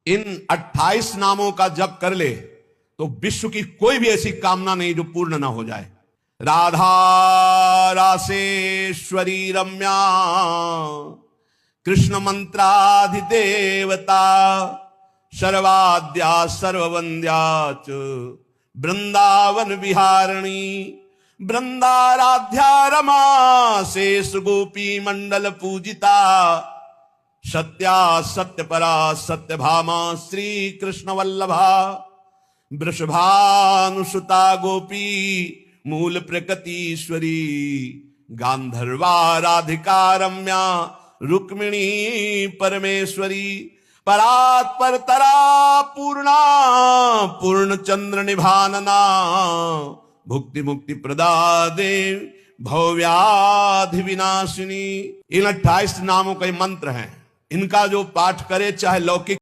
इन 28 नामों का जप कर ले तो विश्व की कोई भी ऐसी कामना नहीं जो पूर्ण ना हो जाए। राधा रासेश्वरी रम्या कृष्ण मंत्राधिदेवता सर्वाद्या सर्ववंद्या च वृंदावन विहारिणी वृंदाराध्या रमा शेष गोपी मंडल पूजिता सत्या सत्यपरा सत्यभामा श्री कृष्ण वल्लभा वृषभानुसुता गोपी मूल प्रकृतीश्वरी गांधर्वा राधिका रम्या रुक्मिणी परमेश्वरी परात्पर तरा पूर्णा पूर्ण चंद्र निभानना भुक्ति मुक्ति प्रदा देव भव्याधि विनाशिनी। इन 28 नामों का मंत्र है। इनका जो पाठ करे चाहे लौकिक